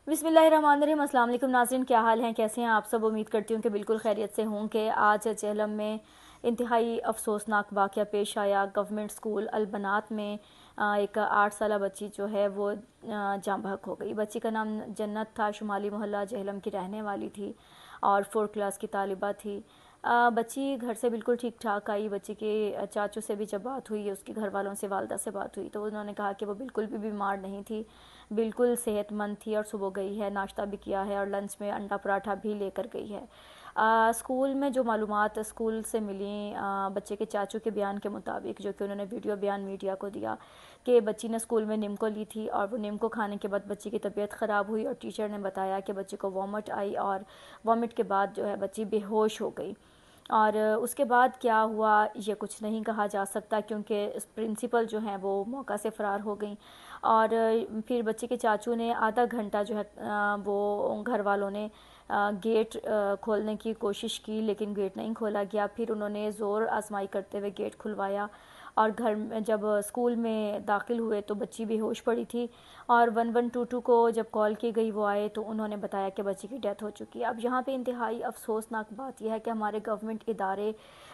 बिस्मिल्लाहिर्रहमानिर्रहीम। अस्सलाम वालेकुम नाज़रीन, क्या हाल हैं, कैसे हैं आप सब। उम्मीद करती हूँ कि बिल्कुल खैरियत से होंगे। आज जेहलम में इंतहाई अफसोसनाक वाक़या पेश आया। गवर्नमेंट स्कूल अलबनात में एक 8 साला बच्ची जो है वो जाँ बहक हो गई। बच्ची का नाम जन्नत था, शुमाली मोहल्ला जेहलम की रहने वाली थी और 4th क्लास की तालिबा थी। बच्ची घर से बिल्कुल ठीक ठाक आई। बच्ची के चाचू से भी जब बात हुई, उसके घर वालों से, वालदा से बात हुई, तो उन्होंने कहा कि वो बिल्कुल भी बीमार नहीं थी, बिल्कुल सेहतमंद थी और सुबह गई है, नाश्ता भी किया है और लंच में अंडा पराठा भी लेकर गई है। स्कूल में जो मालूमात स्कूल से मिली, बच्चे के चाचू के बयान के मुताबिक, जो कि उन्होंने वीडियो बयान मीडिया को दिया, कि बच्ची ने स्कूल में निम्को ली थी और वो निम्को खाने के बाद बच्ची की तबीयत ख़राब हुई और टीचर ने बताया कि बच्ची को वॉमिट आई और वॉमिट के बाद जो है बच्ची बेहोश हो गई। और उसके बाद क्या हुआ ये कुछ नहीं कहा जा सकता, क्योंकि प्रिंसिपल जो हैं वो मौका से फ़रार हो गई। और फिर बच्चे के चाचू ने आधा घंटा जो है वो घर वालों ने गेट खोलने की कोशिश की, लेकिन गेट नहीं खोला गया। फिर उन्होंने ज़ोर आजमाई करते हुए गेट खुलवाया और घर में जब स्कूल में दाखिल हुए तो बच्ची बेहोश पड़ी थी। और 1122 को जब कॉल की गई वो आए तो उन्होंने बताया कि बच्ची की डेथ हो चुकी है। अब यहाँ पे इंतहाई अफसोसनाक बात यह है कि हमारे गवर्नमेंट इदारे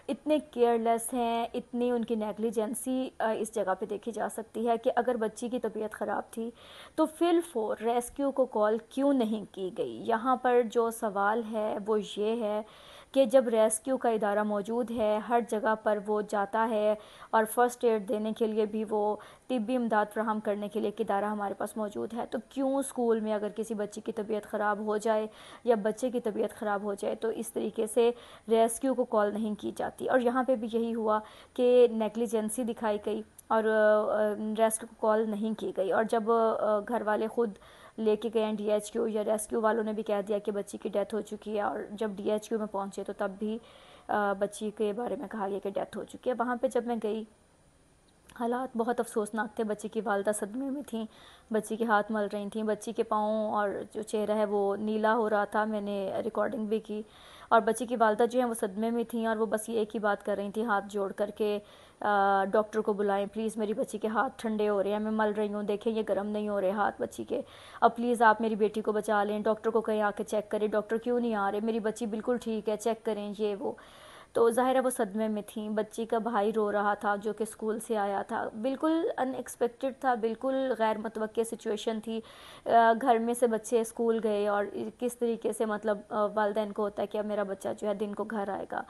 इतने केयरलेस हैं, इतनी उनकी नेगलिजेंसी इस जगह पे देखी जा सकती है कि अगर बच्ची की तबीयत ख़राब थी तो फिल फोर रेस्क्यू को कॉल क्यों नहीं की गई। यहाँ पर जो सवाल है वो ये है कि जब रेस्क्यू का इदारा मौजूद है, हर जगह पर वो जाता है और फ़र्स्ट एड देने के लिए भी, वो तिब्बी इमदाद फ़राहम करने के लिए एक इदारा हमारे पास मौजूद है, तो क्यों स्कूल में अगर किसी बच्ची की तबीयत ख़राब हो जाए या बच्चे की तबीयत ख़राब हो जाए तो इस तरीके से रेस्क्यू को कॉल नहीं की जाती। और यहाँ पे भी यही हुआ कि नेग्लिजेंसी दिखाई गई और रेस्क्यू को कॉल नहीं की गई। और जब घर वाले ख़ुद लेके गए हैं DHQ, या रेस्क्यू वालों ने भी कह दिया कि बच्ची की डेथ हो चुकी है, और जब DHQ में पहुँचे तो तब भी बच्ची के बारे में कहा गया कि डेथ हो चुकी है। वहाँ पे जब मैं गई, हालात बहुत अफसोसनाक थे। बच्ची की वालदा सदमे में थी, बच्ची के हाथ मल रही थी, बच्ची के पाँव और जो चेहरा है वो नीला हो रहा था। मैंने रिकॉर्डिंग भी की। और बच्ची की वालदा जो है वो सदमे में थी और वो बस ये एक ही बात कर रही थी, हाथ जोड़ करके, डॉक्टर को बुलाएं प्लीज़, मेरी बच्ची के हाथ ठंडे हो रहे हैं, मैं मल रही हूँ, देखें ये गर्म नहीं हो रहे हाथ बच्ची के, अब प्लीज़ आप मेरी बेटी को बचा लें, डॉक्टर को कहीं आके चेक करें, डॉक्टर क्यों नहीं आ रहे, मेरी बच्ची बिल्कुल ठीक है, चेक करें, ये वो। तो ज़ाहिर है वो सदमे में थी। बच्ची का भाई रो रहा था जो कि स्कूल से आया था। बिल्कुल अनएक्सपेक्टेड था, बिल्कुल गैर मुतवक्के सिचुएशन थी। घर में से बच्चे स्कूल गए और किस तरीके से, मतलब वालिदैन को होता है कि अब मेरा बच्चा जो है दिन को घर आएगा।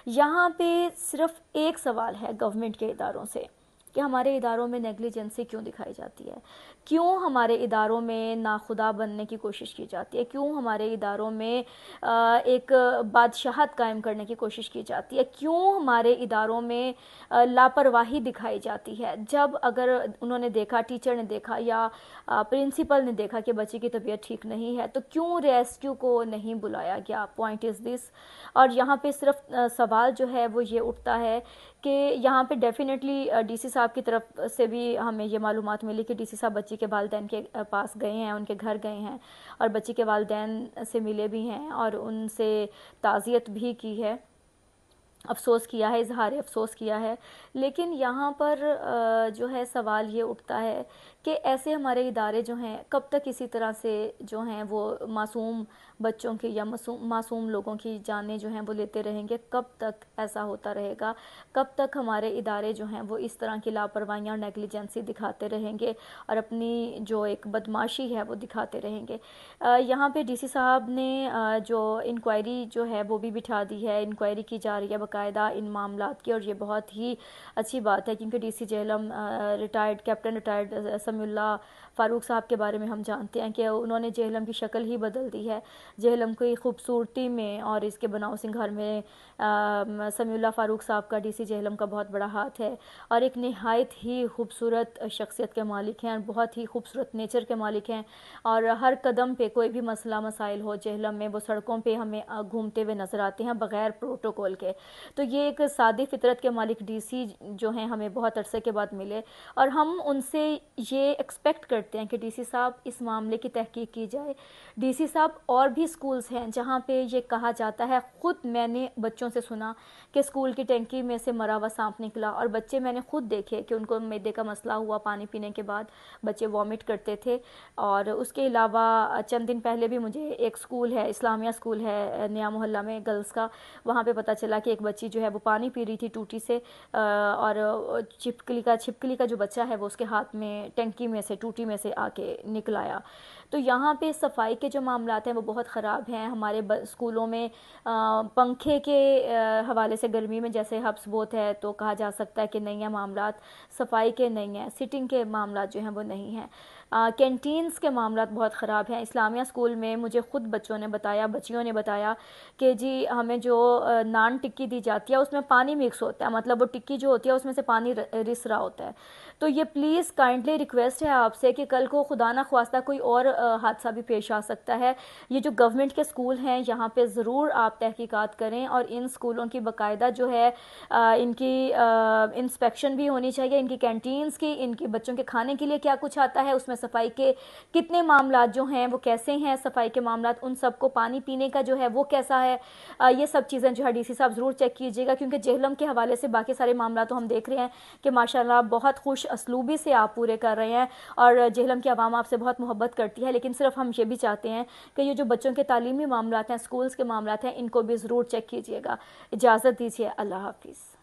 यहाँ पे सिर्फ एक सवाल है गवर्नमेंट के इदारों से कि हमारे इदारों में नेग्लिजेंसी क्यों दिखाई जाती है, क्यों हमारे इदारों में नाखुदा बनने की कोशिश की जाती है, क्यों हमारे इदारों में एक बादशाहत कायम करने की कोशिश की जाती है, क्यों हमारे इदारों में लापरवाही दिखाई जाती है। जब अगर उन्होंने देखा, टीचर ने देखा या प्रिंसिपल ने देखा कि बच्ची की तबीयत ठीक नहीं है, तो क्यों रेस्क्यू को नहीं बुलाया गया। Point is this. और यहाँ पे सिर्फ सवाल जो है वो ये उठता है कि यहाँ पे डेफिनेटली DC साहब की तरफ से भी हमें ये मालूमात मिली कि DC साहब बच्ची के वालिदैन के पास गए हैं, उनके घर गए हैं और बच्ची के वालिदैन से मिले भी हैं और उनसे ताज़ियत भी की है, अफ़सोस किया है, इजहार अफ़सोस किया है। लेकिन यहाँ पर जो है सवाल ये उठता है कि ऐसे हमारे इदारे जो हैं कब तक इसी तरह से जो हैं वो मासूम बच्चों की या मासूम लोगों की जानें जो हैं वो लेते रहेंगे, कब तक ऐसा होता रहेगा, कब तक हमारे इदारे जो हैं वो इस तरह की लापरवाहियाँ और नेग्लिजेंसी दिखाते रहेंगे और अपनी जो एक बदमाशी है वो दिखाते रहेंगे। यहाँ पे DC साहब ने जो इंक्वायरी जो है वो भी बिठा दी है, इंक्वायरी की जा रही है बाकायदा इन मामलात की, और ये बहुत ही अच्छी बात है क्योंकि DC Jhelum retired captain retired Samiullah Farooq साहब के बारे में हम जानते हैं कि उन्होंने जेहलम की शक्ल ही बदल दी है। जेहलम की खूबसूरती में और इसके बनाव सिंगार में समीउल्लाह फ़ारूक साहब का, DC जेहलम का बहुत बड़ा हाथ है और एक नहायत ही खूबसूरत शख्सियत के मालिक हैं और बहुत ही खूबसूरत नेचर के मालिक हैं। और हर कदम पे कोई भी मसला मसाइल हो जेहलम में, वो सड़कों पे हमें घूमते हुए नज़र आते हैं बग़ैर प्रोटोकॉल के। तो ये एक सादी फितरत के मालिक डीसी जो हैं हमें बहुत अरसे के बाद मिले और हम उनसे ये एक्सपेक्ट करते हैं कि डीसी साहब इस मामले की तहकीक की जाए। डीसी साहब और भी स्कूल्स हैं जहाँ पे ये कहा जाता है, ख़ुद मैंने बच्चों से सुना कि स्कूल की टंकी में से मरा हुआ सांप निकला और बच्चे मैंने खुद देखे कि उनको मैदे का मसला हुआ, पानी पीने के बाद बच्चे वॉमिट करते थे। और उसके अलावा चंद दिन पहले भी मुझे एक स्कूल है, इस्लामिया स्कूल है नया मोहल्ला में गर्ल्स का, वहाँ पे पता चला कि एक बच्ची जो है वो पानी पी रही थी टूटी से और छिपकली का जो बच्चा है वो उसके हाथ में टंकी में से, टूटी में से आके निकल आया। तो यहाँ पे सफाई के जो मामलात हैं वो बहुत ख़राब हैं। हमारे स्कूलों में पंखे के हवाले से गर्मी में जैसे हब्स बहुत है तो कहा जा सकता है कि नहीं है मामलात, सफाई के नहीं हैं, सिटिंग के मामलात जो हैं वो नहीं हैं। कैंटीन्स के मामलात बहुत ख़राब हैं। इस्लामिया स्कूल में मुझे ख़ुद बच्चों ने बताया, बच्चियों ने बताया कि जी हमें जो नान टिक्की दी जाती है उसमें पानी मिक्स होता है, मतलब वो टिक्की जो होती है उसमें से पानी रिस रहा होता है। तो ये प्लीज़ काइंडली रिक्वेस्ट है आपसे कि कल को खुदा ना ख्वास्ता कोई और हादसा भी पेश आ सकता है। ये जो गवर्नमेंट के स्कूल हैं यहाँ पे ज़रूर आप तहकीकात करें और इन स्कूलों की बाकायदा जो है इनकी इंस्पेक्शन भी होनी चाहिए, इनकी कैंटीन्स की, इनके बच्चों के खाने के लिए क्या कुछ आता है, उसमें सफाई के कितने मामलात जो हैं वो कैसे हैं, सफाई के मामलात, उन सबको पानी पीने का जो है वो कैसा है, ये सब चीज़ें जो है डीसी साहब ज़रूर चेक कीजिएगा। क्योंकि जेहलम के हवाले से बाकी सारे मामला तो हम देख रहे हैं कि माशाल्लाह बहुत खुश असलूबी से आप पूरे कर रहे हैं और जेहलम की आवाम आपसे बहुत मोहब्बत करती है। लेकिन सिर्फ हम ये भी चाहते हैं कि ये जो बच्चों के तालीमी मामलात हैं, स्कूल्स के मामलात हैं, इनको भी ज़रूर चेक कीजिएगा। इजाज़त दीजिए, अल्लाह हाफिज़।